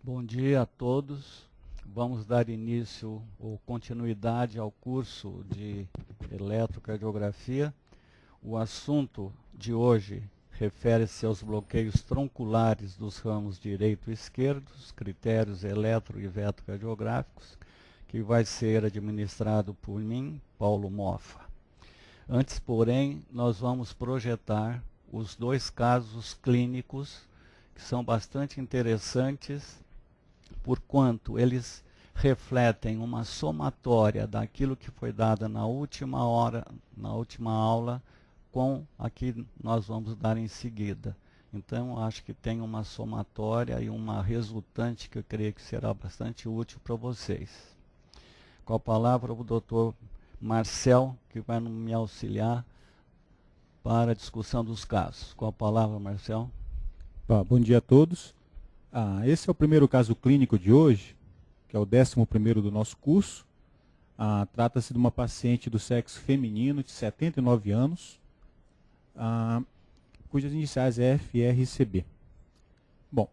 Bom dia a todos. Vamos dar início ou continuidade ao curso de eletrocardiografia. O assunto de hoje refere-se aos bloqueios tronculares dos ramos direito e esquerdo, critérios eletro e vetrocardiográficos, que vai ser administrado por mim, Paulo Moffa. Antes, porém, nós vamos projetar os dois casos clínicos que são bastante interessantes, porquanto eles refletem uma somatória daquilo que foi dado na última aula, com a que nós vamos dar em seguida. Então, acho que tem uma somatória e uma resultante que eu creio que será bastante útil para vocês. Com a palavra, o Dr. Marcel, que vai me auxiliar para a discussão dos casos. Com a palavra, Marcel. Bom dia a todos. Esse é o primeiro caso clínico de hoje, que é o 11º do nosso curso. Trata-se de uma paciente do sexo feminino de 79 anos, cujas iniciais é FRCB. Bom,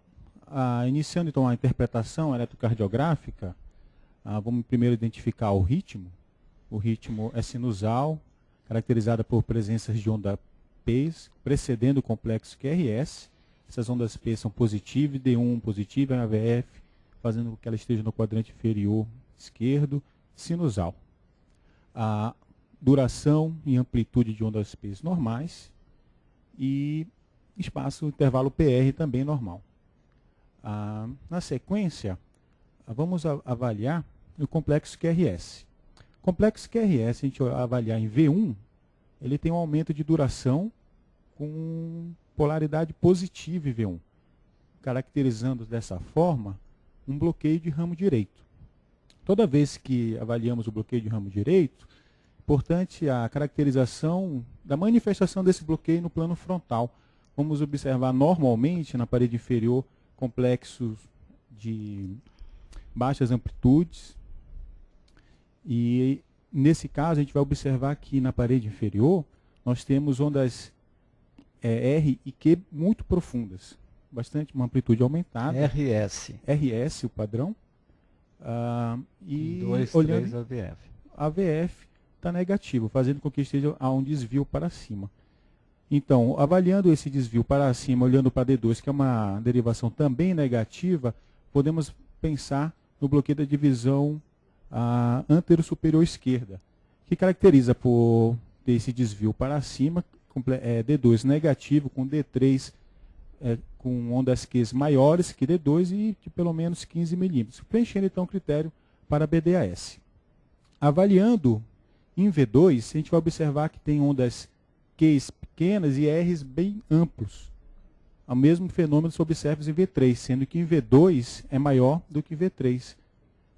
iniciando então a interpretação eletrocardiográfica, vamos primeiro identificar o ritmo. O ritmo é sinusal, caracterizada por presenças de onda P precedendo o complexo QRS. Essas ondas P são positivas, D1 positiva, AVF, fazendo com que ela esteja no quadrante inferior esquerdo, sinusal. A duração e amplitude de ondas P normais e espaço intervalo PR também normal. Na sequência, vamos avaliar o complexo QRS. O complexo QRS, se a gente avaliar em V1, ele tem um aumento de duração com polaridade positiva em V1, caracterizando dessa forma um bloqueio de ramo direito. Toda vez que avaliamos o bloqueio de ramo direito, é importante a caracterização da manifestação desse bloqueio no plano frontal. Vamos observar normalmente na parede inferior complexos de baixas amplitudes, e nesse caso a gente vai observar que na parede inferior nós temos ondas R e Q muito profundas, bastante uma amplitude aumentada. RS, o padrão. E 2, olhando 3 AVF. AVF está negativo, fazendo com que esteja a um desvio para cima. Então, avaliando esse desvio para cima, olhando para D2, que é uma derivação também negativa, podemos pensar no bloqueio da divisão antero-superior esquerda, que caracteriza por ter esse desvio para cima, D2 negativo, com D3 com ondas Q maiores que D2 e de pelo menos 15 milímetros, preenchendo então o critério para BDAS. Avaliando em V2, a gente vai observar que tem ondas Q pequenas e Rs bem amplos. O mesmo fenômeno se observa em V3, sendo que em V2 é maior do que V3,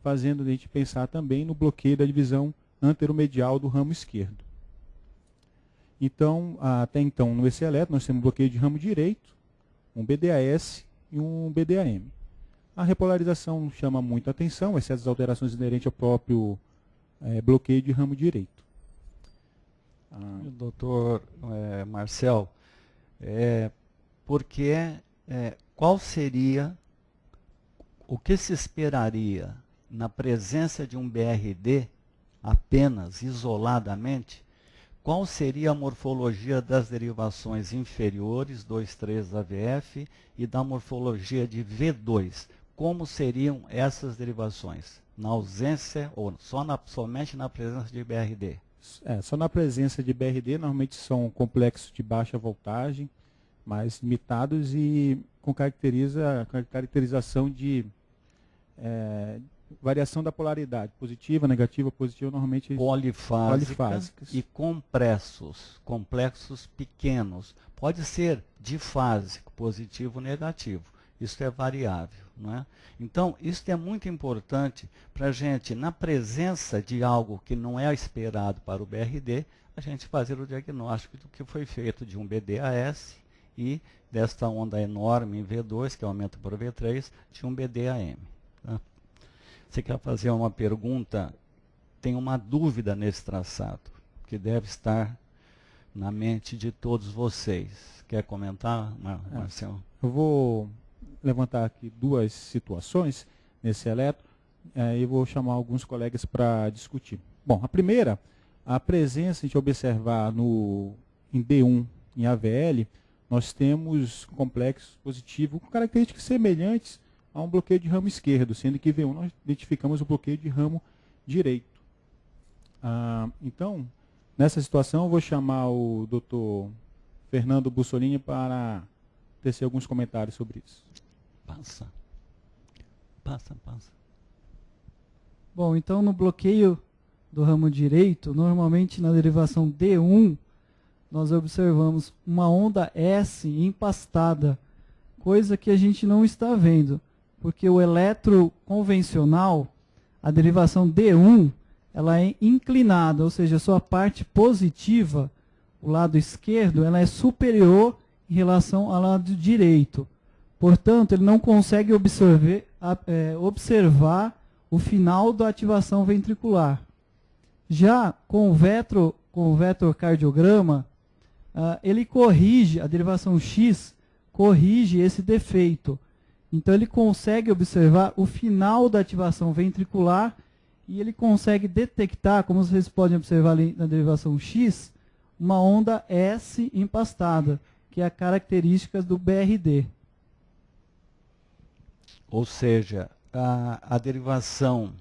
fazendo a gente pensar também no bloqueio da divisão anteromedial do ramo esquerdo. Então, até então, no EC eletro, nós temos um bloqueio de ramo direito, um BDAS e um BDAM. A repolarização chama muita atenção, exceto as alterações inerentes ao próprio bloqueio de ramo direito. Doutor Marcel, qual seria, o que se esperaria na presença de um BRD apenas, isoladamente, qual seria a morfologia das derivações inferiores, 2, 3 AVF, e da morfologia de V2? Como seriam essas derivações? Na ausência ou somente na presença de BRD? Só na presença de BRD, normalmente são complexos de baixa voltagem, mais limitados e com caracterização de variação da polaridade, positiva, negativa, positiva, normalmente polifásicas e complexos pequenos. Pode ser difásico, positivo ou negativo. Isso é variável, não é? Então, isso é muito importante para a gente, na presença de algo que não é esperado para o BRD, a gente fazer o diagnóstico do que foi feito de um BDAS e desta onda enorme em V2, que aumenta por V3, de um BDAM. Tá? Você quer fazer uma pergunta tem uma dúvida nesse traçado, que deve estar na mente de todos vocês. Quer comentar, Marcelo? Eu vou levantar aqui duas situações nesse eletro e vou chamar alguns colegas para discutir. Bom, a primeira, a presença, a gente observar em D1, em AVL, nós temos complexo positivo com características semelhantes a um bloqueio de ramo esquerdo, sendo que em V1 nós identificamos o bloqueio de ramo direito. Então, nessa situação, eu vou chamar o Dr. Fernando Bussolini para tecer alguns comentários sobre isso. Passa. Bom, então no bloqueio do ramo direito, normalmente na derivação D1, nós observamos uma onda S empastada, coisa que a gente não está vendo, porque o eletro convencional, a derivação D1, ela é inclinada, ou seja, a sua parte positiva, o lado esquerdo, ela é superior em relação ao lado direito. Portanto, ele não consegue observar o final da ativação ventricular. Já com o vetrocardiograma, ele corrige, a derivação X corrige esse defeito. Então ele consegue observar o final da ativação ventricular e ele consegue detectar, como vocês podem observar ali na derivação X, uma onda S empastada, que é a característica do BRD. Ou seja, a derivação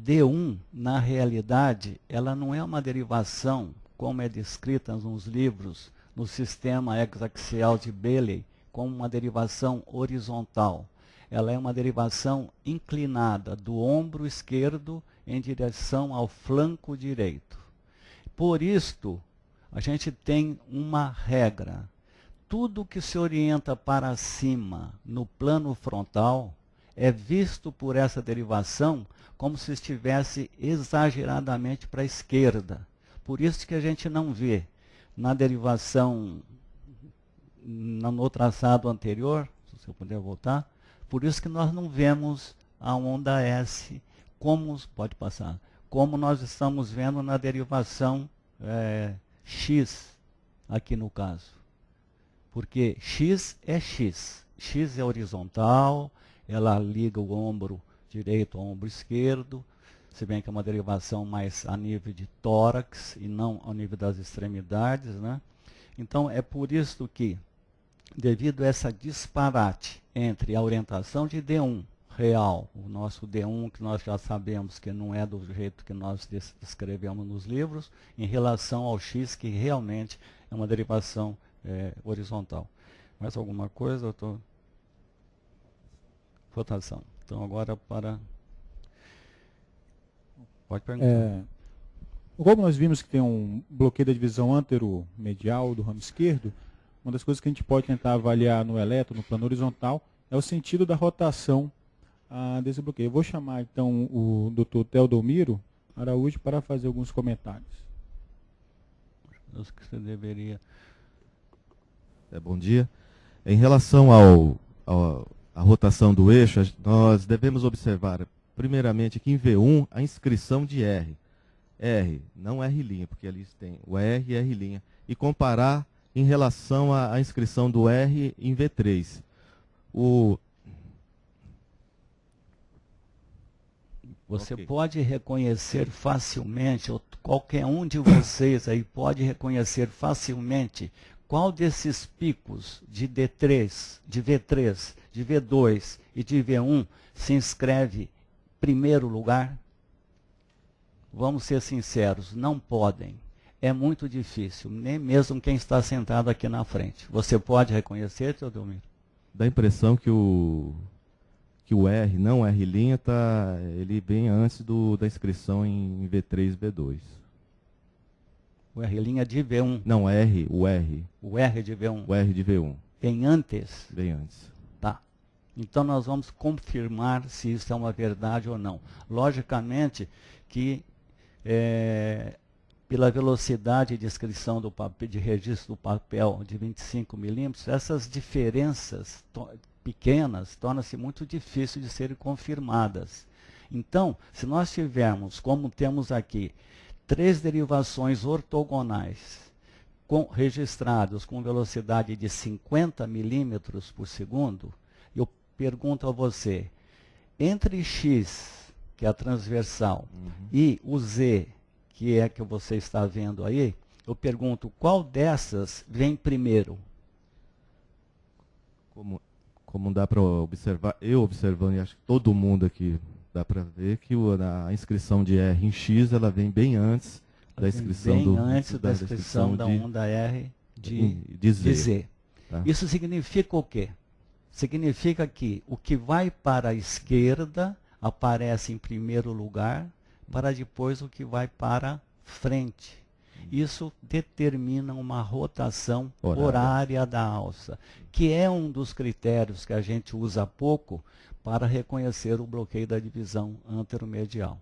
D1, na realidade, ela não é uma derivação, como é descrita nos livros, no sistema hexaxial de Bailey, como uma derivação horizontal. Ela é uma derivação inclinada do ombro esquerdo em direção ao flanco direito. Por isto, a gente tem uma regra. Tudo que se orienta para cima no plano frontal é visto por essa derivação como se estivesse exageradamente para a esquerda. Por isso que a gente não vê na derivação, no traçado anterior, se eu puder voltar, por isso que nós não vemos a onda S, pode passar, como nós estamos vendo na derivação X, aqui no caso. Porque X é X. X é horizontal, ela liga o ombro direito ao ombro esquerdo, se bem que é uma derivação mais a nível de tórax e não ao nível das extremidades, né? Então, é por isso que, devido a essa disparate entre a orientação de D1 real, o nosso D1 que nós já sabemos que não é do jeito que nós descrevemos nos livros, em relação ao X, que realmente é uma derivação horizontal. Mais alguma coisa, doutor? Votação. Então, agora pode perguntar. Como nós vimos que tem um bloqueio da divisão anteromedial do ramo esquerdo, uma das coisas que a gente pode tentar avaliar no eletro, no plano horizontal, é o sentido da rotação desse bloqueio. Eu vou chamar, então, o Dr. Teodomiro Araújo para fazer alguns comentários. Acho que você deveria... Bom dia. Em relação à rotação do eixo, nós devemos observar, primeiramente, que em V1, a inscrição de R. R, não R', porque ali tem o R e R'. E comparar em relação à inscrição do R em V3. Você pode reconhecer facilmente, ou qualquer um de vocês aí pode reconhecer facilmente qual desses picos de D3, de V3, de V2 e de V1 se inscreve primeiro lugar? Vamos ser sinceros, não podem. É muito difícil, nem mesmo quem está sentado aqui na frente. Você pode reconhecer, Teodomiro? Dá a impressão que o R, não R', ele vem antes da inscrição em V3 e V2. O R' de V1. Não, o R. O R de V1. O R de V1. Vem antes? Vem antes. Tá. Então nós vamos confirmar se isso é uma verdade ou não. Logicamente que pela velocidade de inscrição do papel, de registro do papel de 25 milímetros, essas diferenças pequenas tornam-se muito difíceis de serem confirmadas. Então, se nós tivermos, como temos aqui, 3 derivações ortogonais registradas com velocidade de 50 milímetros por segundo, eu pergunto a você, entre x, que é a transversal, e o z, que é que você está vendo aí, eu pergunto qual dessas vem primeiro? Como dá para observar, eu observando, e acho que todo mundo aqui dá para ver que a inscrição de R em X, ela vem bem antes da inscrição bem antes da inscrição da onda R de Z. Tá? Isso significa o quê? Significa que o que vai para a esquerda aparece em primeiro lugar, para depois o que vai para frente. Isso determina uma rotação horária da alça, que é um dos critérios que a gente usa pouco para reconhecer o bloqueio da divisão anteromedial.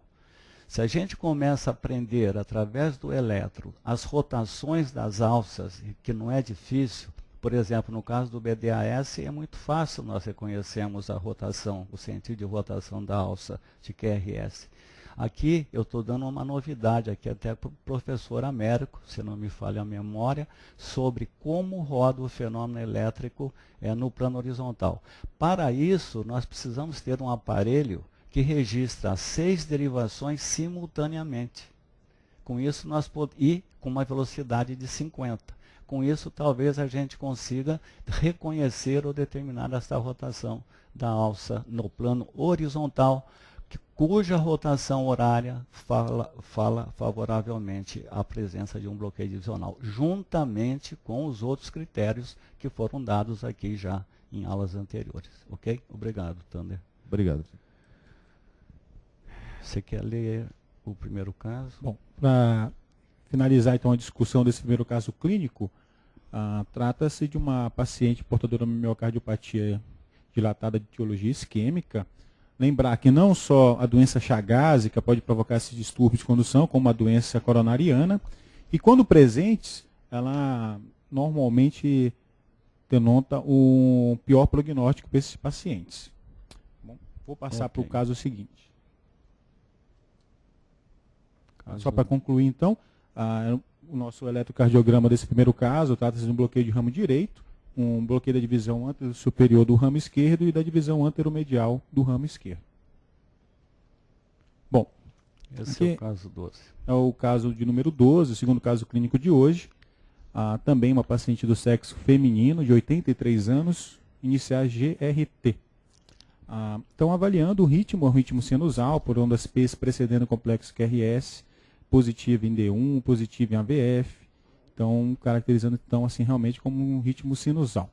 Se a gente começa a aprender, através do eletro, as rotações das alças, que não é difícil, por exemplo, no caso do BDAS, é muito fácil nós reconhecermos a rotação, o sentido de rotação da alça de QRS. Aqui eu estou dando uma novidade aqui até para o professor Américo, se não me falha a memória, sobre como roda o fenômeno elétrico no plano horizontal. Para isso, nós precisamos ter um aparelho que registra 6 derivações simultaneamente. Com isso, e com uma velocidade de 50. Com isso, talvez a gente consiga reconhecer ou determinar essa rotação da alça no plano horizontal, cuja rotação horária fala favoravelmente à presença de um bloqueio divisional, juntamente com os outros critérios que foram dados aqui já em aulas anteriores. Ok? Obrigado, Thunder. Obrigado. Você quer ler o primeiro caso? Bom, para finalizar então a discussão desse primeiro caso clínico, trata-se de uma paciente portadora de miocardiopatia dilatada de etiologia isquêmica. Lembrar que não só a doença chagásica pode provocar esses distúrbios de condução, como a doença coronariana, e quando presentes, ela normalmente denota um pior prognóstico para esses pacientes. Bom, vou passar para o caso seguinte. Só para concluir, então, o nosso eletrocardiograma desse primeiro caso trata-se de um bloqueio de ramo direito, um bloqueio da divisão antero-superior do ramo esquerdo e da divisão anteromedial do ramo esquerdo. Bom, esse é o caso 12. É o caso de número 12, o segundo caso clínico de hoje. Também uma paciente do sexo feminino, de 83 anos, iniciar GRT. Então, avaliando o ritmo sinusal por ondas P precedendo o complexo QRS, positivo em D1, positivo em AVF. Então, caracterizando então assim realmente como um ritmo sinusal.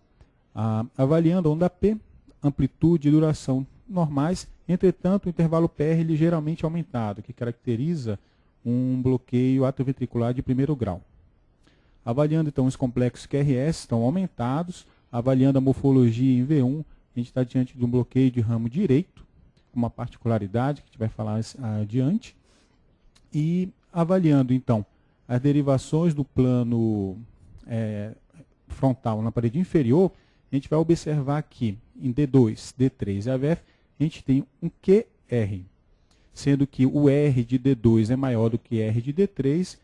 Avaliando a onda P, amplitude e duração normais, entretanto, o intervalo PR ligeiramente aumentado, que caracteriza um bloqueio atrioventricular de primeiro grau. Avaliando então os complexos QRS, estão aumentados. Avaliando a morfologia em V1, a gente está diante de um bloqueio de ramo direito, uma particularidade que a gente vai falar adiante. E avaliando então as derivações do plano frontal na parede inferior, a gente vai observar que em D2, D3 e AVF, a gente tem um QR, sendo que o R de D2 é maior do que R de D3,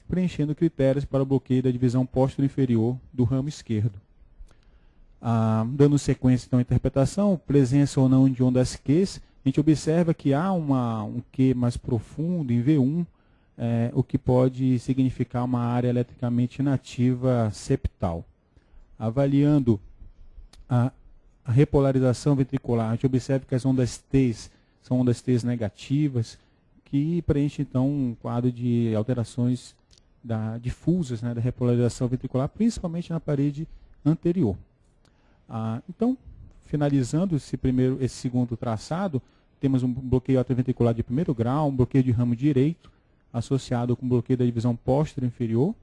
preenchendo critérios para o bloqueio da divisão póstero-inferior do ramo esquerdo. Dando sequência então à interpretação, presença ou não de ondas Q, a gente observa que há um Q mais profundo em V1, o que pode significar uma área eletricamente inativa septal. Avaliando a repolarização ventricular, a gente observa que as ondas T são ondas T negativas, que preenche então um quadro de alterações difusas da repolarização ventricular, principalmente na parede anterior. Então, finalizando esse segundo traçado, temos um bloqueio atrioventricular de primeiro grau, um bloqueio de ramo direito, associado com bloqueio da divisão póstero-inferior,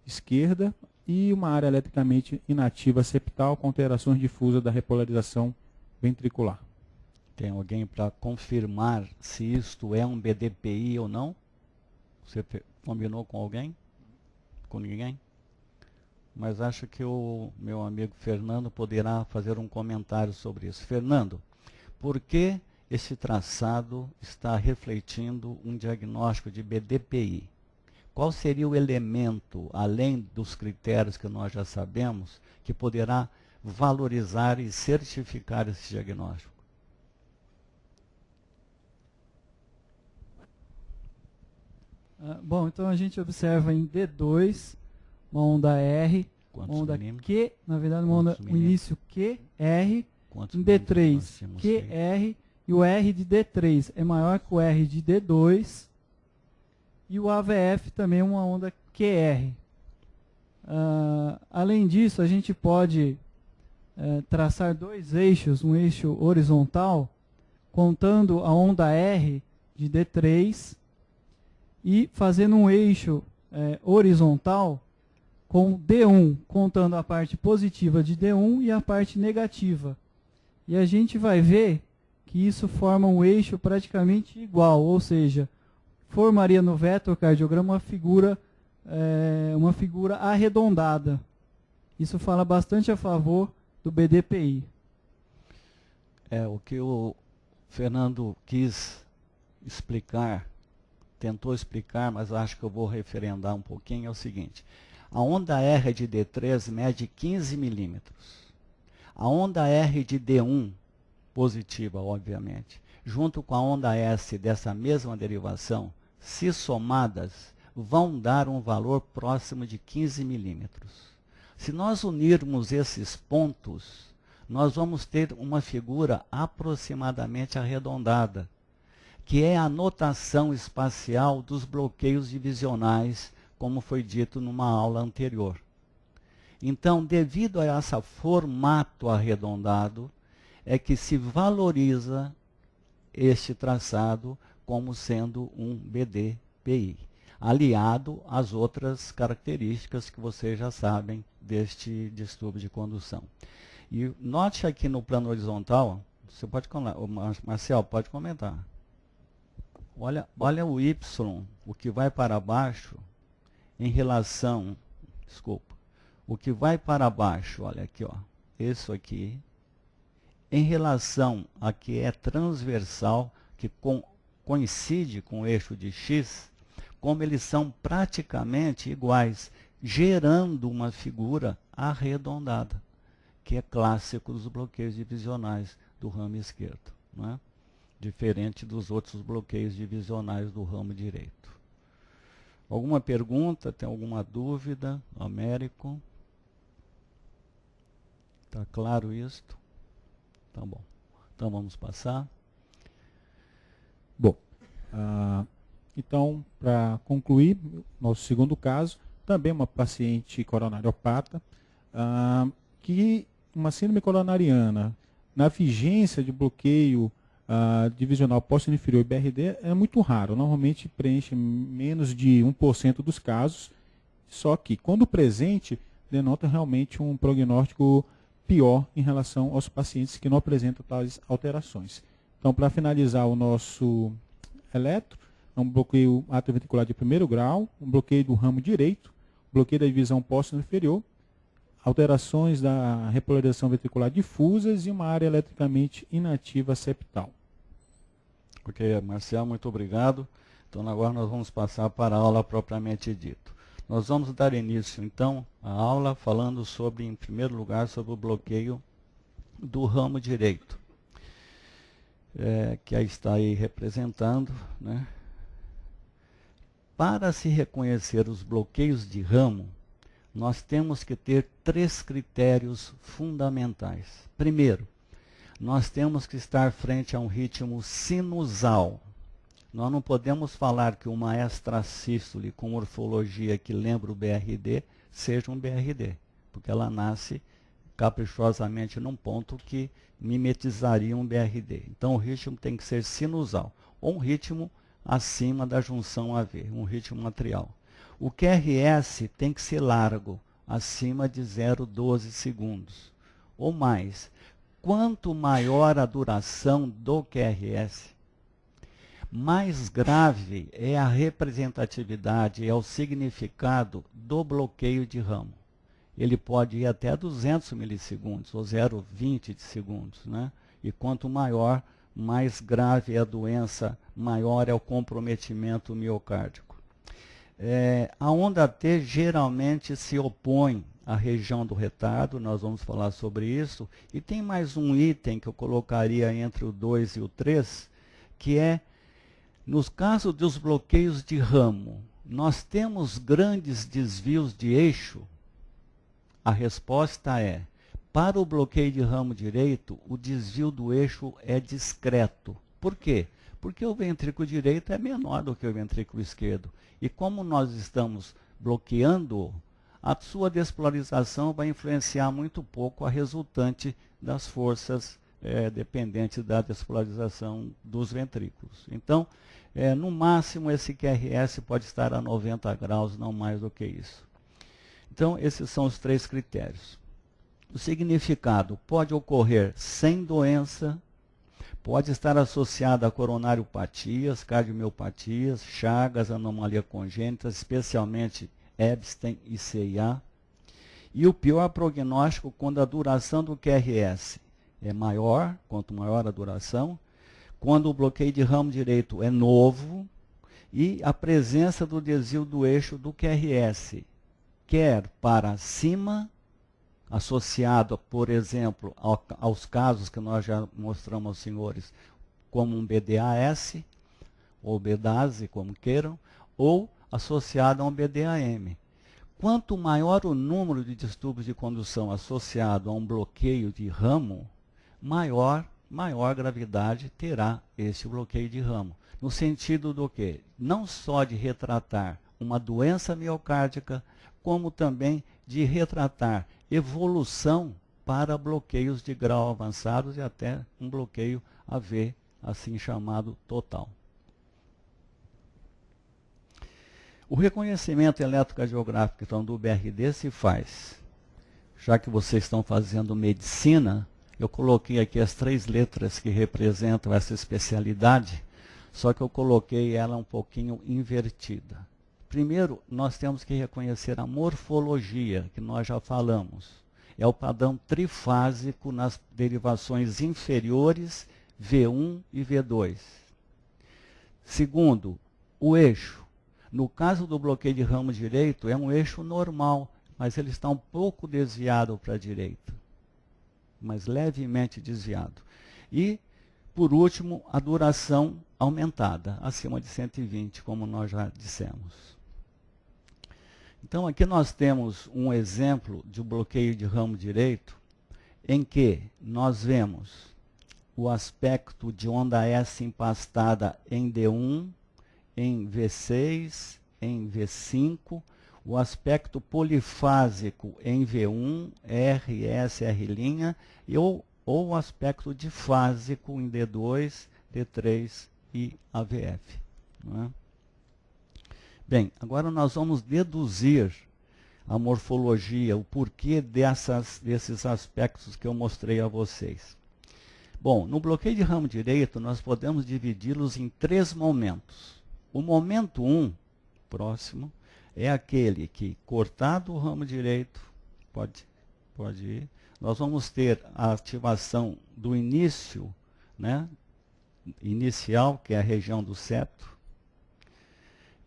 esquerda, e uma área eletricamente inativa septal com alterações difusas da repolarização ventricular. Tem alguém para confirmar se isto é um BDPI ou não? Você combinou com alguém? Com ninguém? Mas acho que o meu amigo Fernando poderá fazer um comentário sobre isso. Fernando, por que esse traçado está refletindo um diagnóstico de BDPI. Qual seria o elemento, além dos critérios que nós já sabemos, que poderá valorizar e certificar esse diagnóstico? Bom, então a gente observa em D2 uma onda R, Quantos uma onda milímetros? Q, na verdade uma onda, Quantos um início QR, Quantos em milímetros nós D3 tínhamos feito? QR, e o R de D3 é maior que o R de D2, e o AVF também é uma onda QR. Além disso, a gente pode traçar dois eixos, um eixo horizontal, contando a onda R de D3 e fazendo um eixo horizontal com D1, contando a parte positiva de D1 e a parte negativa. E a gente vai ver que isso forma um eixo praticamente igual, ou seja, formaria no vetorcardiograma uma figura arredondada. Isso fala bastante a favor do BDPI. O que o Fernando quis explicar, tentou explicar, mas acho que eu vou referendar um pouquinho, é o seguinte. A onda R de D3 mede 15 milímetros. A onda R de D1, positiva, obviamente, junto com a onda S dessa mesma derivação, se somadas, vão dar um valor próximo de 15 milímetros. Se nós unirmos esses pontos, nós vamos ter uma figura aproximadamente arredondada, que é a notação espacial dos bloqueios divisionais, como foi dito numa aula anterior. Então, devido a esse formato arredondado, é que se valoriza este traçado como sendo um BDPI, aliado às outras características que vocês já sabem deste distúrbio de condução. E note aqui no plano horizontal, você pode Marcel, pode comentar. Olha o Y, o que vai para baixo, em relação, o que vai para baixo, olha aqui, ó, isso aqui, em relação a que é transversal, que coincide com o eixo de X, como eles são praticamente iguais, gerando uma figura arredondada, que é clássico dos bloqueios divisionais do ramo esquerdo, não é? Diferente dos outros bloqueios divisionais do ramo direito. Alguma pergunta? Tem alguma dúvida? Américo? Está claro isto? Tá bom. Então vamos passar. Bom, então, para concluir, nosso segundo caso, também uma paciente coronariopata, que uma síndrome coronariana, na vigência de bloqueio divisional posterior inferior BRD, é muito raro, normalmente preenche menos de 1% dos casos, só que, quando presente, denota realmente um prognóstico pior em relação aos pacientes que não apresentam tais alterações. Então, para finalizar o nosso eletro, é um bloqueio atrioventricular de primeiro grau, um bloqueio do ramo direito, bloqueio da divisão posterior inferior, alterações da repolarização ventricular difusas e uma área eletricamente inativa septal. Ok, Marcel, muito obrigado. Então agora nós vamos passar para a aula propriamente dita. Nós vamos dar início, então, à aula falando sobre, em primeiro lugar, sobre o bloqueio do ramo direito, que aí está aí representando, né? Para se reconhecer os bloqueios de ramo, nós temos que ter 3 critérios fundamentais. Primeiro, nós temos que estar frente a um ritmo sinusal. Nós não podemos falar que uma extrasístole com morfologia que lembra o BRD seja um BRD, porque ela nasce caprichosamente num ponto que mimetizaria um BRD. Então o ritmo tem que ser sinusal, ou um ritmo acima da junção AV, um ritmo atrial. O QRS tem que ser largo, acima de 0,12 segundos, ou mais. Quanto maior a duração do QRS, mais grave é a representatividade, é o significado do bloqueio de ramo. Ele pode ir até 200 milissegundos, ou 0,20 de segundos, né? E quanto maior, mais grave é a doença, maior é o comprometimento miocárdico. A onda T geralmente se opõe à região do retardo, nós vamos falar sobre isso. E tem mais um item que eu colocaria entre o 2 e o 3, que é, nos casos dos bloqueios de ramo, nós temos grandes desvios de eixo? A resposta é, para o bloqueio de ramo direito, o desvio do eixo é discreto. Por quê? Porque o ventrículo direito é menor do que o ventrículo esquerdo. E como nós estamos bloqueando, a sua despolarização vai influenciar muito pouco a resultante das forças dependentes da despolarização dos ventrículos. Então, no máximo, esse QRS pode estar a 90 graus, não mais do que isso. Então, esses são os 3 critérios. O significado pode ocorrer sem doença, pode estar associado a coronariopatias, cardiomiopatias, chagas, anomalia congênita, especialmente Ebstein e CIA. E o pior prognóstico quando a duração do QRS é maior, quanto maior a duração, quando o bloqueio de ramo direito é novo e a presença do desvio do eixo do QRS, quer para cima, associado, por exemplo, aos casos que nós já mostramos aos senhores, como um BDAS, ou BDAS, como queiram, ou associado a um BDAM. Quanto maior o número de distúrbios de condução associado a um bloqueio de ramo, maior gravidade terá esse bloqueio de ramo. No sentido do quê? Não só de retratar uma doença miocárdica, como também de retratar evolução para bloqueios de grau avançados e até um bloqueio AV, assim chamado total. O reconhecimento eletrocardiográfico então, do BRD se faz, já que vocês estão fazendo medicina, eu coloquei aqui as 3 letras que representam essa especialidade, só que eu coloquei ela um pouquinho invertida. Primeiro, nós temos que reconhecer a morfologia, que nós já falamos. É o padrão trifásico nas derivações inferiores V1 e V2. Segundo, o eixo. No caso do bloqueio de ramo direito, é um eixo normal, mas ele está um pouco desviado para a direita, mas levemente desviado. E, por último, a duração aumentada, acima de 120, como nós já dissemos. Então, aqui nós temos um exemplo de bloqueio de ramo direito, em que nós vemos o aspecto de onda S empastada em D1, em V6, em V5, o aspecto polifásico em V1, R, S, R', ou o aspecto difásico em D2, D3 e AVF. Não é? Bem, agora nós vamos deduzir a morfologia, o porquê desses aspectos que eu mostrei a vocês. Bom, no bloqueio de ramo direito, nós podemos dividi-los em 3 momentos. O momento 1, próximo, é aquele que, cortado o ramo direito, pode ir, nós vamos ter a ativação do início, né, inicial, que é a região do septo,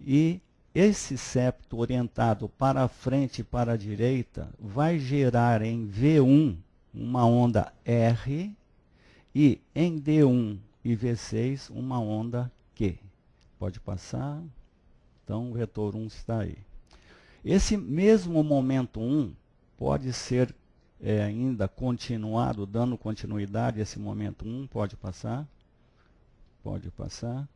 e esse septo orientado para a frente e para a direita vai gerar em V1 uma onda R e em D1 e V6 uma onda Q. Pode passar. Então o vetor 1 está aí. Esse mesmo momento 1 pode ser ainda continuado, dando continuidade a esse momento 1. Pode passar. Pode passar.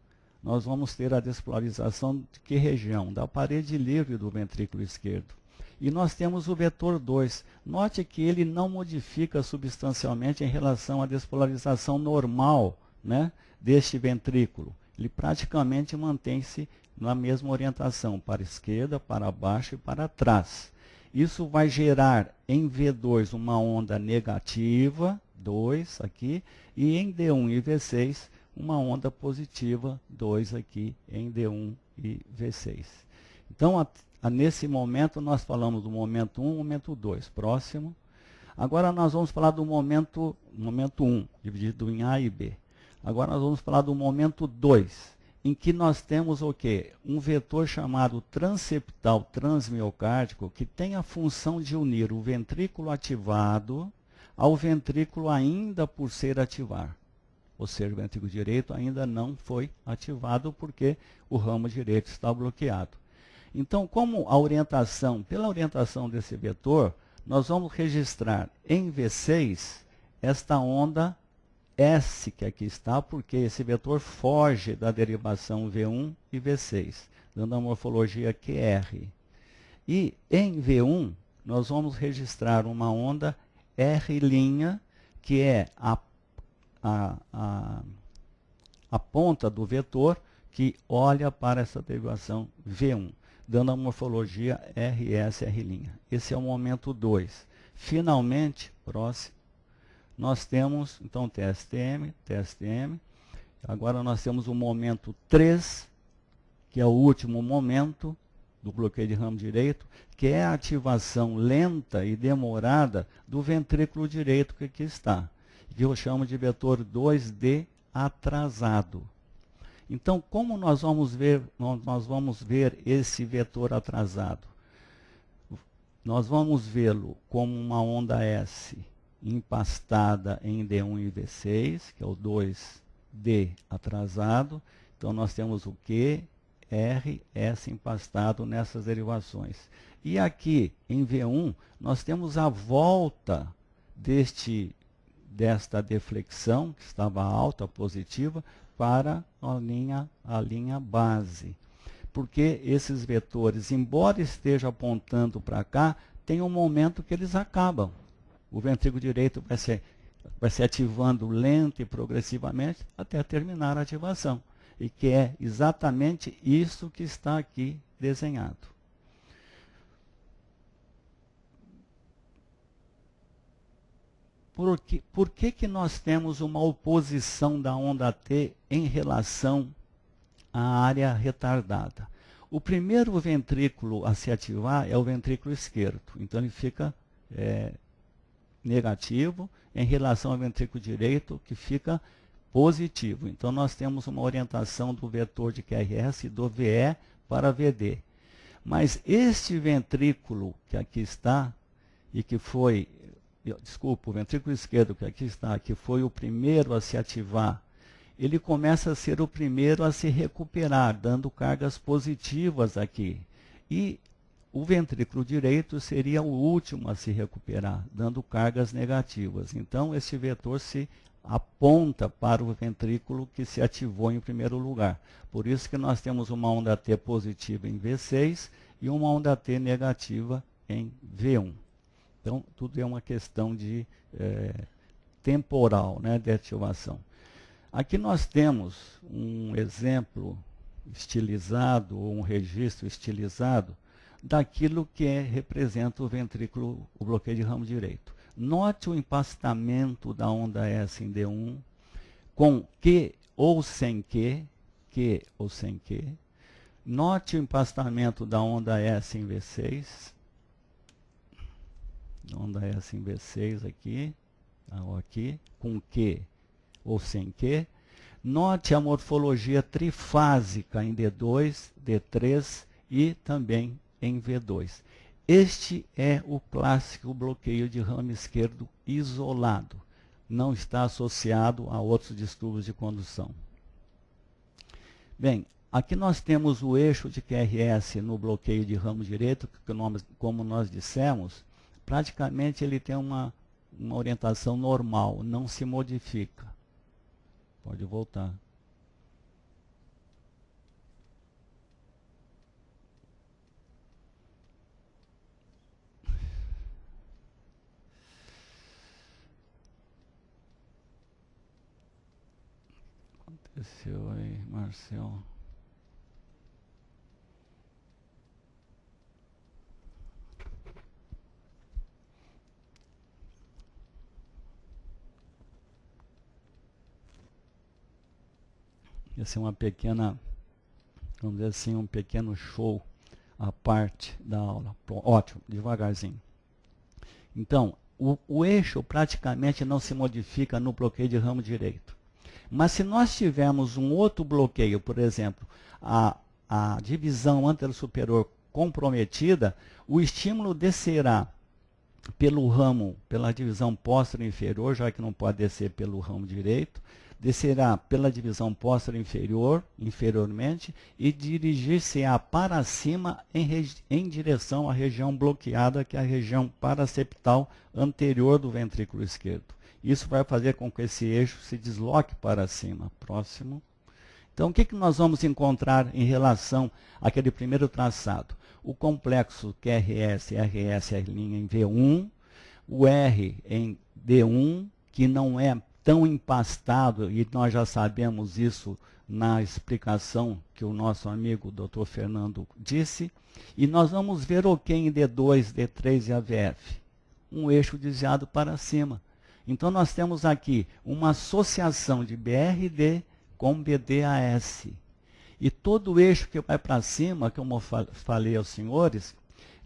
Nós vamos ter a despolarização de que região? Da parede livre do ventrículo esquerdo. E nós temos o vetor 2. Note que ele não modifica substancialmente em relação à despolarização normal, né, deste ventrículo. Ele praticamente mantém-se na mesma orientação, para a esquerda, para baixo e para trás. Isso vai gerar em V2 uma onda negativa, 2 aqui, e em D1 e V6 uma onda positiva, 2 aqui em D1 e V6. Então, nesse momento, nós falamos do momento 1 e momento 2. Próximo. Agora, nós vamos falar do momento 1, dividido em A e B. Agora nós vamos falar do momento 2, em que nós temos o quê? Um vetor chamado transeptal transmiocárdico, que tem a função de unir o ventrículo ativado ao ventrículo ainda por ser ativar. Ou seja, o ventrículo direito ainda não foi ativado porque o ramo direito está bloqueado. Então, como a orientação, pela orientação desse vetor, nós vamos registrar em V6 esta onda S que aqui está, porque esse vetor foge da derivação V1 e V6, dando a morfologia QR. E em V1, nós vamos registrar uma onda R', que é a ponta do vetor que olha para essa derivação V1, dando a morfologia RS'. Esse é o momento 2. Finalmente, próximo, nós temos, então, TSTM, TSTM. Agora nós temos o momento 3, que é o último momento do bloqueio de ramo direito, que é a ativação lenta e demorada do ventrículo direito que aqui está, que eu chamo de vetor 2D atrasado. Então, como nós vamos ver esse vetor atrasado? Nós vamos vê-lo como uma onda S empastada em D1 e V6, que é o 2D atrasado. Então, nós temos o Q, R, S empastado nessas derivações. E aqui, em V1, nós temos a volta desta deflexão, que estava alta, positiva, para a linha base. Porque esses vetores, embora estejam apontando para cá, tem um momento que eles acabam. O ventrículo direito vai se ativando lento e progressivamente até terminar a ativação. E que é exatamente isso que está aqui desenhado. Por que nós temos uma oposição da onda T em relação à área retardada? O primeiro ventrículo a se ativar é o ventrículo esquerdo. Então ele fica negativo em relação ao ventrículo direito, que fica positivo. Então nós temos uma orientação do vetor de QRS do VE para VD. Mas este ventrículo que aqui está, e que foi, desculpa, o ventrículo esquerdo que aqui está, que foi o primeiro a se ativar, ele começa a ser o primeiro a se recuperar, dando cargas positivas aqui. E o ventrículo direito seria o último a se recuperar, dando cargas negativas. Então, esse vetor se aponta para o ventrículo que se ativou em primeiro lugar. Por isso que nós temos uma onda T positiva em V6 e uma onda T negativa em V1. Então, tudo é uma questão de temporal, né, de ativação. Aqui nós temos um exemplo estilizado, ou um registro estilizado, daquilo que representa o ventrículo, o bloqueio de ramo direito. Note o empastamento da onda S em D1, com Q ou sem Q ou sem Q. Note o empastamento da onda S em V6. Onda S em V6 aqui, com Q ou sem Q. Note a morfologia trifásica em D2, D3 e também em V2. Este é o clássico bloqueio de ramo esquerdo isolado. Não está associado a outros distúrbios de condução. Bem, aqui nós temos o eixo de QRS no bloqueio de ramo direito, que como nós dissemos, praticamente ele tem uma orientação normal, não se modifica. Pode voltar. Aconteceu aí, Marcel. Essa é uma pequena, vamos dizer assim, um pequeno show à parte da aula. Ótimo, devagarzinho. Então, o eixo praticamente não se modifica no bloqueio de ramo direito. Mas se nós tivermos um outro bloqueio, por exemplo, a divisão antero-superior comprometida, o estímulo descerá pelo ramo, pela divisão póstero-inferior, já que não pode descer pelo ramo direito, descerá pela divisão póstero-inferior, inferiormente, e dirigir-se-á para cima em direção à região bloqueada, que é a região paraceptal anterior do ventrículo esquerdo. Isso vai fazer com que esse eixo se desloque para cima. Próximo. Então, o que nós vamos encontrar em relação àquele primeiro traçado? O complexo QRS, RS, R' em V1, o R em D1, que não é tão empastado, e nós já sabemos isso na explicação que o nosso amigo Dr. Fernando disse, e nós vamos ver o que em D2, D3 e AVF? Um eixo desviado para cima. Então, nós temos aqui uma associação de BRD com BDAS. E todo o eixo que vai para cima, como eu falei aos senhores,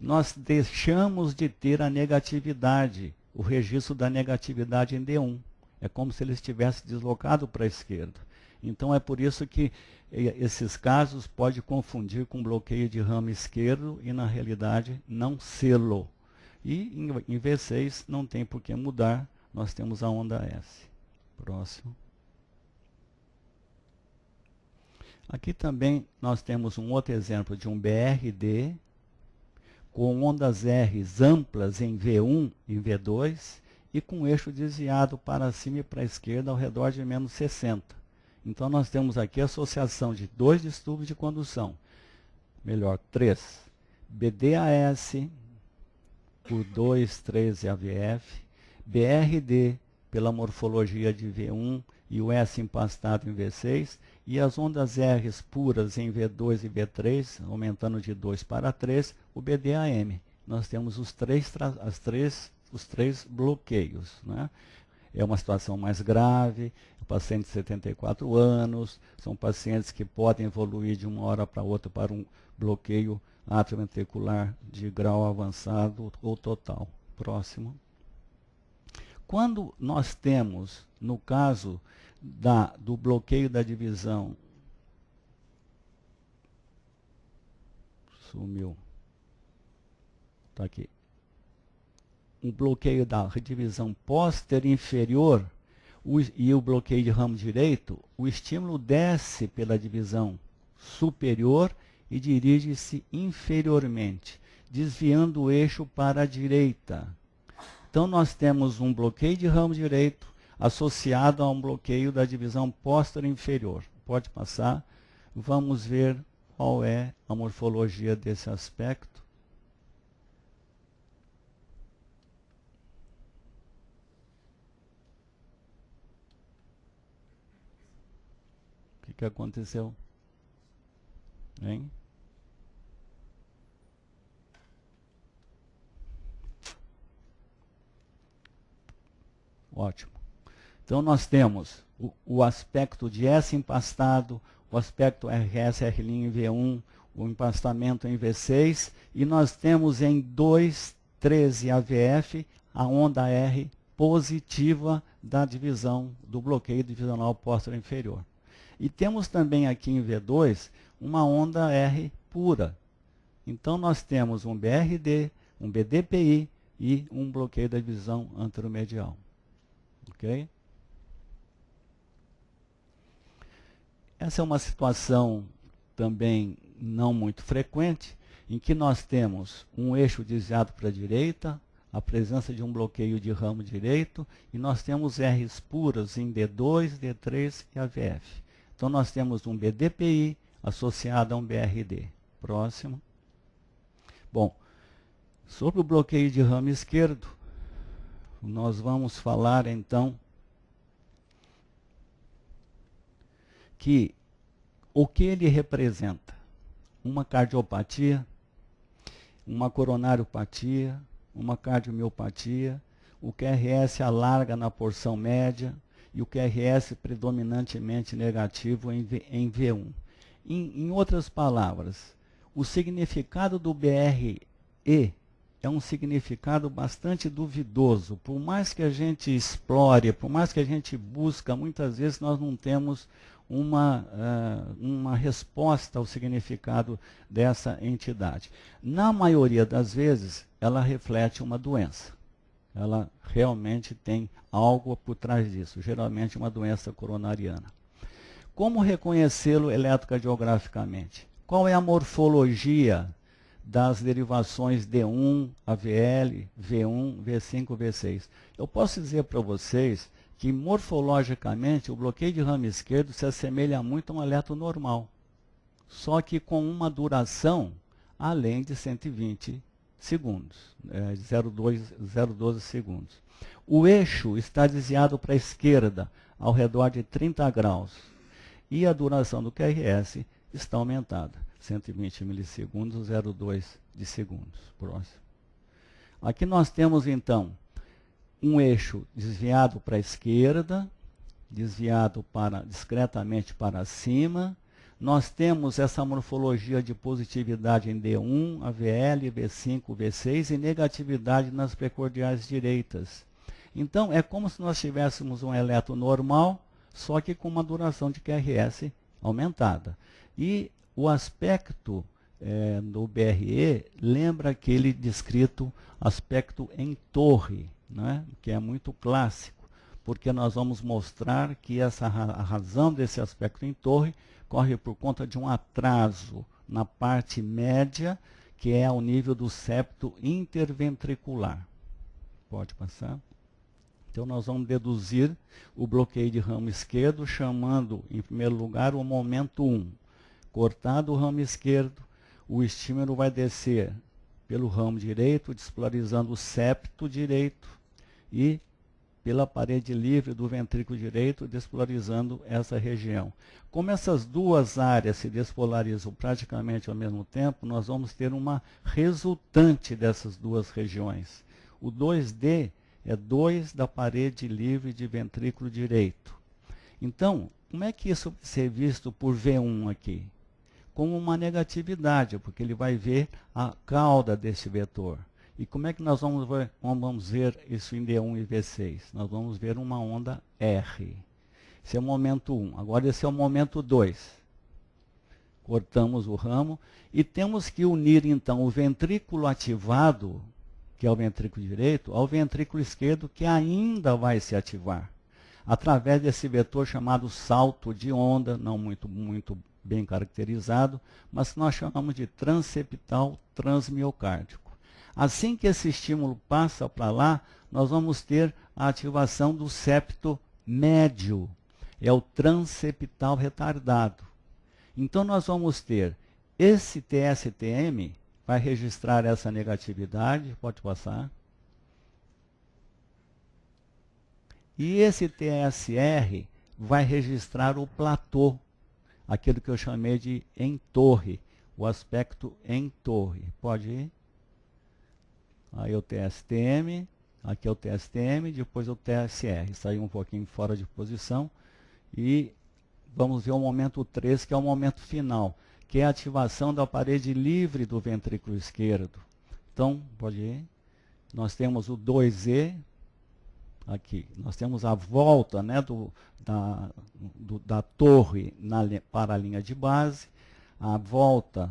nós deixamos de ter a negatividade, o registro da negatividade em D1. É como se ele estivesse deslocado para a esquerda. Então, é por isso que esses casos pode confundir com bloqueio de ramo esquerdo e, na realidade, não sê-lo. E em V6 não tem por que mudar, nós temos a onda S. Próximo. Aqui também nós temos um outro exemplo de um BRD com ondas R amplas em V1 e V2 e com eixo desviado para cima e para a esquerda ao redor de menos 60. Então nós temos aqui a associação de dois distúrbios de condução, melhor, 3. BDAS por 2, 3 e AVF, BRD pela morfologia de V1 e o S empastado em V6, e as ondas R puras em V2 e V3, aumentando de 2 para 3, o BDAM. Nós temos os três bloqueios. Né? É uma situação mais grave, paciente de 74 anos, são pacientes que podem evoluir de uma hora para outra para um bloqueio atrioventricular de grau avançado ou total. Próximo. Quando nós temos, no caso do bloqueio da divisão, sumiu, está aqui, um bloqueio da divisão póster inferior e o bloqueio de ramo direito, o estímulo desce pela divisão superior e dirige-se inferiormente, desviando o eixo para a direita. Então, nós temos um bloqueio de ramo direito associado a um bloqueio da divisão póster inferior. Pode passar. Vamos ver qual é a morfologia desse aspecto. O que aconteceu? Hein? Ótimo. Então, nós temos o aspecto de S empastado, o aspecto RS, R' em V1, o empastamento em V6, e nós temos em 2, 13 AVF a onda R positiva da divisão, do bloqueio divisional póstero inferior. E temos também aqui em V2 uma onda R pura. Então, nós temos um BRD, um BDPI e um bloqueio da divisão anteromedial. Ok? Essa é uma situação também não muito frequente, em que nós temos um eixo desviado para a direita, a presença de um bloqueio de ramo direito, e nós temos R's puras em D2, D3 e AVF. Então, nós temos um BDPI associado a um BRD. Próximo. Bom, sobre o bloqueio de ramo esquerdo, nós vamos falar, então, que o que ele representa? Uma cardiopatia, uma coronariopatia, uma cardiomiopatia, o QRS alarga na porção média e o QRS predominantemente negativo em V1. Em outras palavras, o significado do BRE é um significado bastante duvidoso. Por mais que a gente explore, por mais que a gente busca, muitas vezes nós não temos uma resposta ao significado dessa entidade. Na maioria das vezes, ela reflete uma doença. Ela realmente tem algo por trás disso, geralmente uma doença coronariana. Como reconhecê-lo eletrocardiograficamente? Qual é a morfologia das derivações D1, AVL, V1, V5, V6? Eu posso dizer para vocês que morfologicamente o bloqueio de ramo esquerdo se assemelha muito a um eletro normal, só que com uma duração além de 120 segundos, 0,12 segundos. O eixo está desviado para a esquerda, ao redor de 30 graus, e a duração do QRS está aumentada, 120 milissegundos, 0,2 de segundos. Próximo. Aqui nós temos, então, um eixo desviado para a esquerda, desviado discretamente para cima. Nós temos essa morfologia de positividade em D1, AVL, V5, V6 e negatividade nas precordiais direitas. Então, é como se nós tivéssemos um eletro normal, só que com uma duração de QRS aumentada. E o aspecto do BRE lembra aquele descrito aspecto em torre, né, que é muito clássico, porque nós vamos mostrar que a razão desse aspecto em torre corre por conta de um atraso na parte média, que é ao nível do septo interventricular. Pode passar? Então nós vamos deduzir o bloqueio de ramo esquerdo, chamando, em primeiro lugar, o momento 1. Cortado o ramo esquerdo, o estímulo vai descer pelo ramo direito, despolarizando o septo direito, e pela parede livre do ventrículo direito, despolarizando essa região. Como essas duas áreas se despolarizam praticamente ao mesmo tempo, nós vamos ter uma resultante dessas duas regiões. O 2D é 2 da parede livre de ventrículo direito. Então, como é que isso vai ser visto por V1 aqui? Como uma negatividade, porque ele vai ver a cauda desse vetor. E como é que nós vamos ver isso em D1 e V6? Nós vamos ver uma onda R. Esse é o momento 1. Agora esse é o momento 2. Cortamos o ramo e temos que unir então o ventrículo ativado, que é o ventrículo direito, ao ventrículo esquerdo, que ainda vai se ativar, através desse vetor chamado salto de onda, não muito bem caracterizado, mas que nós chamamos de transeptal transmiocárdico. Assim que esse estímulo passa para lá, nós vamos ter a ativação do septo médio, é o transeptal retardado. Então nós vamos ter esse TSTM, vai registrar essa negatividade, pode passar. E esse TSR vai registrar o platô, aquilo que eu chamei de em torre, o aspecto em torre. Pode ir? Aí o TSTM, aqui é o TSTM, depois o TSR. Saiu um pouquinho fora de posição. E vamos ver o momento 3, que é o momento final, que é a ativação da parede livre do ventrículo esquerdo. Então, pode ir. Nós temos o 2E, aqui. Nós temos a volta, né, da torre para a linha de base, a volta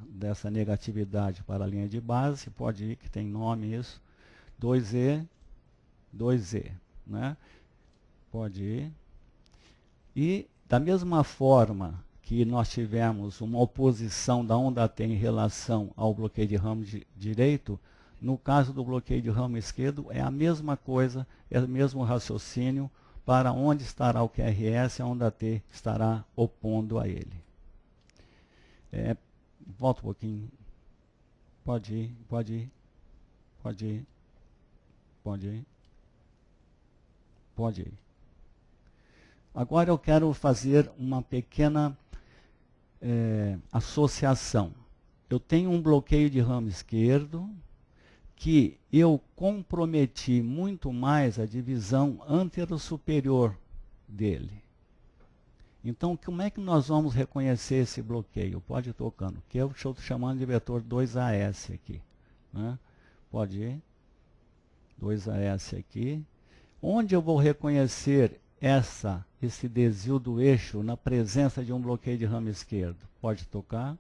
dessa negatividade para a linha de base, pode ir, que tem nome isso, 2E, 2E, né? Pode ir. E da mesma forma que nós tivemos uma oposição da onda T em relação ao bloqueio de ramo direito, no caso do bloqueio de ramo esquerdo é a mesma coisa, é o mesmo raciocínio, para onde estará o QRS, a onda T estará opondo a ele. Volta um pouquinho. Pode ir, pode ir, pode ir, pode ir, pode ir. Agora eu quero fazer uma pequena associação. Eu tenho um bloqueio de ramo esquerdo que eu comprometi muito mais a divisão antero-superior dele. Então, como é que nós vamos reconhecer esse bloqueio? Pode ir tocando, que eu estou chamando de vetor 2AS aqui, né? Pode ir. 2AS aqui. Onde eu vou reconhecer esse desvio do eixo na presença de um bloqueio de ramo esquerdo? Pode tocar.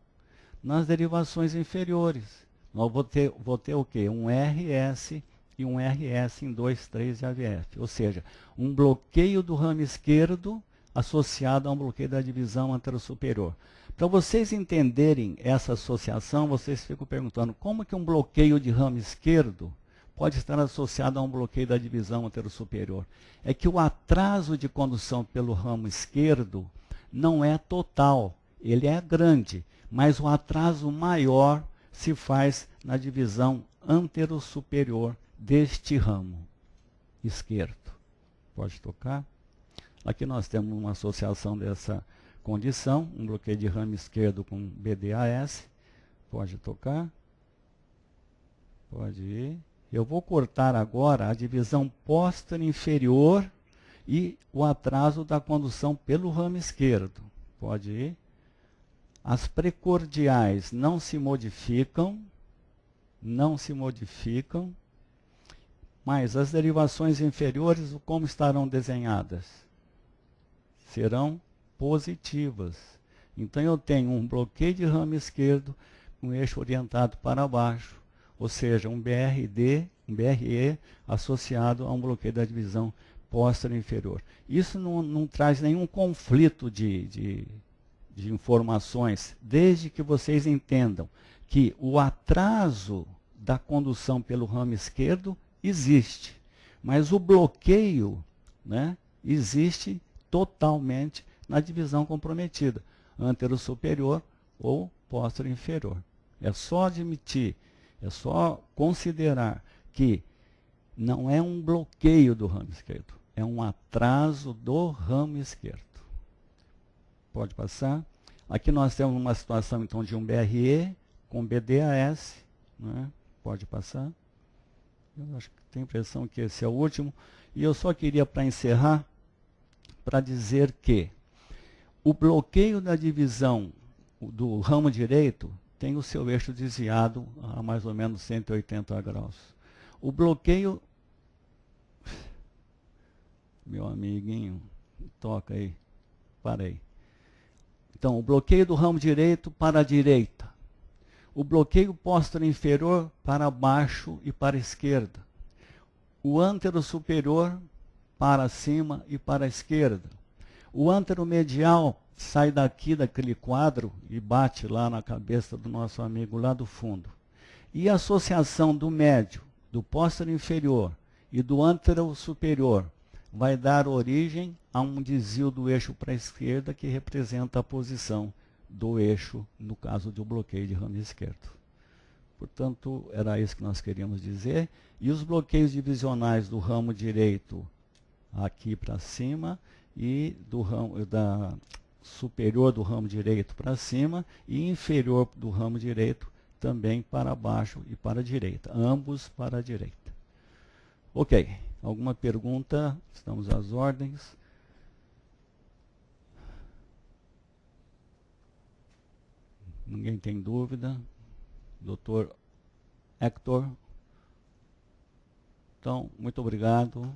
Nas derivações inferiores. Nós vou ter o quê? Um RS e um RS em 2, 3 de AVF. Ou seja, um bloqueio do ramo esquerdo associado a um bloqueio da divisão anterosuperior. Para vocês entenderem essa associação, vocês ficam perguntando como que um bloqueio de ramo esquerdo pode estar associado a um bloqueio da divisão anterosuperior. É que o atraso de condução pelo ramo esquerdo não é total, ele é grande, mas o atraso maior se faz na divisão anterosuperior deste ramo esquerdo. Pode tocar? Aqui nós temos uma associação dessa condição, um bloqueio de ramo esquerdo com BDAS. Pode tocar? Pode ir. Eu vou cortar agora a divisão posterior inferior e o atraso da condução pelo ramo esquerdo. Pode ir. As precordiais não se modificam, mas as derivações inferiores, como estarão desenhadas? Serão positivas. Então eu tenho um bloqueio de ramo esquerdo, um eixo orientado para baixo, ou seja, um BRD, um BRE associado a um bloqueio da divisão posterior inferior. Isso não traz nenhum conflito de informações, desde que vocês entendam que o atraso da condução pelo ramo esquerdo existe, mas o bloqueio, né, existe totalmente na divisão comprometida, anterosuperior ou posterior inferior. É só admitir, é só considerar que não é um bloqueio do ramo esquerdo, é um atraso do ramo esquerdo. Pode passar. Aqui nós temos uma situação então de um BRE com BDAS, né? Pode passar. Eu acho que tenho a impressão que esse é o último. E eu só queria, para encerrar, para dizer que o bloqueio da divisão do ramo direito tem o seu eixo desviado a mais ou menos 180 graus. O bloqueio... Meu amiguinho, toca aí. Parei. Então, o bloqueio do ramo direito para a direita. O bloqueio posterior inferior para baixo e para a esquerda. O anterosuperior para cima e para a esquerda. O anteromedial sai daqui daquele quadro e bate lá na cabeça do nosso amigo lá do fundo. E a associação do médio, do posterior inferior e do anterosuperior vai dar origem a um desvio do eixo para a esquerda que representa a posição do eixo, no caso do bloqueio de ramo esquerdo. Portanto, era isso que nós queríamos dizer. E os bloqueios divisionais do ramo direito aqui para cima e do ramo superior do ramo direito para cima e inferior do ramo direito também para baixo e para a direita, ambos para a direita. Ok, alguma pergunta? Estamos às ordens. Ninguém tem dúvida? Doutor Hector? Então, muito obrigado.